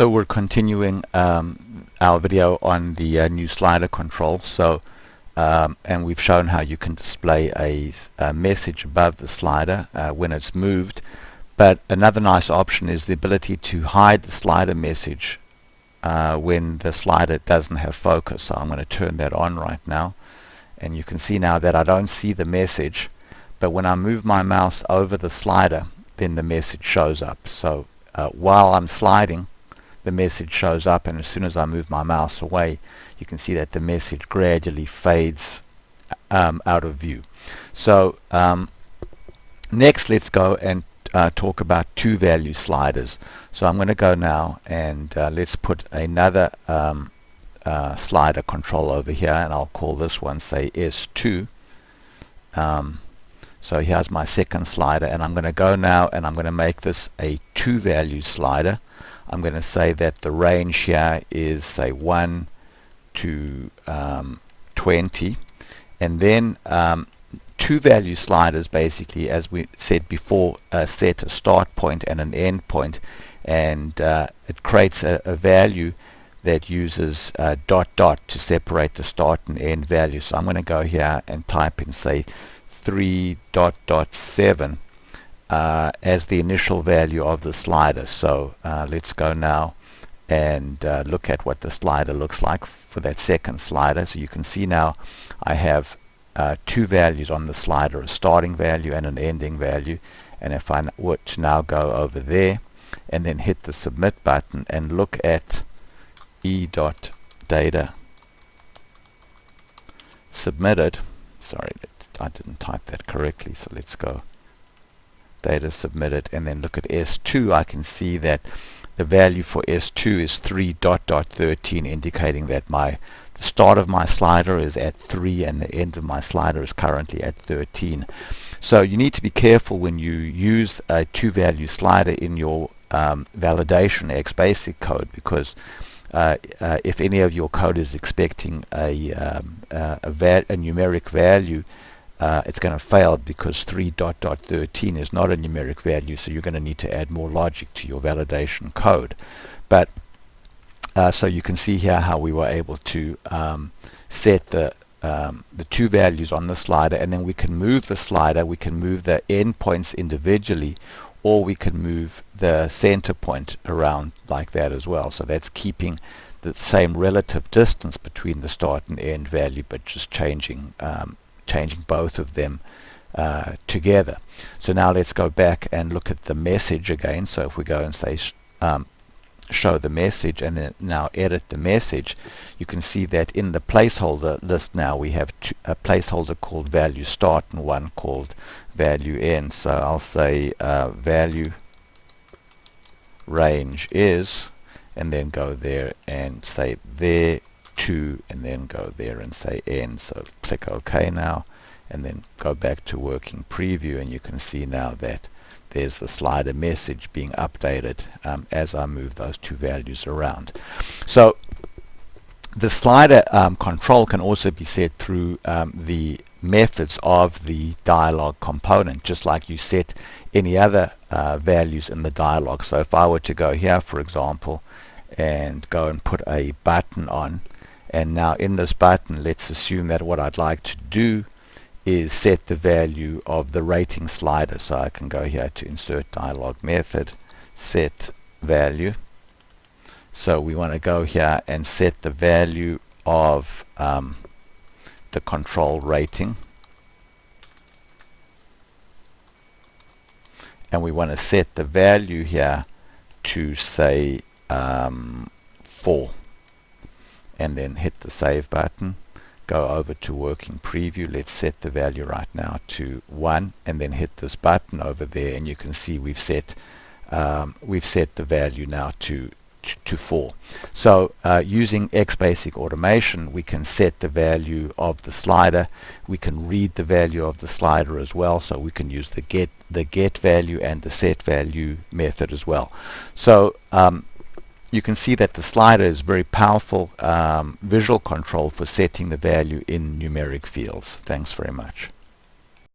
So we're continuing our video on the new slider control. And we've shown how you can display a message above the slider when it's moved. But another nice option is the ability to hide the slider message when the slider doesn't have focus. So I'm going to turn that on right now, and you can see now that I don't see the message, but when I move my mouse over the slider, then the message shows up. So while I'm sliding, the message shows up, and as soon as I move my mouse away, you can see that the message gradually fades out of view. So next, let's go and talk about two value sliders. So I'm going to go now and let's put another slider control over here, and I'll call this one, say, S2. So here's my second slider, and I'm going to go now and I'm going to make this a two value slider. I'm going to say that the range here is, say, 1 to 20, and then two value sliders basically, as we said before, set a start point and an end point, and it creates a value that uses dot dot to separate the start and end value. So I'm going to go here and type in, say, 3.7 as the initial value of the slider. So let's go now and look at what the slider looks like for that second slider. So you can see now I have two values on the slider, a starting value and an ending value. And if I were to now go over there and then hit the submit button and look at e.data submitted, sorry, I didn't type that correctly, so let's go data submitted and then look at S2, I can see that the value for S2 is 3.13, indicating that the start of my slider is at 3 and the end of my slider is currently at 13. So you need to be careful when you use a two value slider in your validation XBasic code, because if any of your code is expecting a numeric value, it's going to fail, because 3.13 is not a numeric value, so you're going to need to add more logic to your validation code. But so you can see here how we were able to set the two values on the slider, and then we can move the slider, we can move the endpoints individually, or we can move the center point around like that as well. So that's keeping the same relative distance between the start and end value, but just changing both of them together. So now let's go back and look at the message again. So if we go and say show the message and then now edit the message, you can see that in the placeholder list now we have a placeholder called value start and one called value end. So I'll say value range is, and then go there and say there to, and then go there and say end. So click OK now, and then go back to working preview, and you can see now that there's the slider message being updated as I move those two values around. So the slider control can also be set through the methods of the dialog component, just like you set any other values in the dialog. So if I were to go here, for example, and go and put a button on, and now in this button, let's assume that what I'd like to do is set the value of the rating slider. So I can go here to insert dialog method, set value. So we want to go here and set the value of the control rating, and we want to set the value here to, say, 4, and then hit the save button. Go over to working preview, let's set the value right now to 1, and then hit this button over there, and you can see we've set the value now to 4. So using XBasic automation, we can set the value of the slider, we can read the value of the slider as well, so we can use the get value and the set value method as well. So you can see that the slider is very powerful visual control for setting the value in numeric fields. Thanks very much.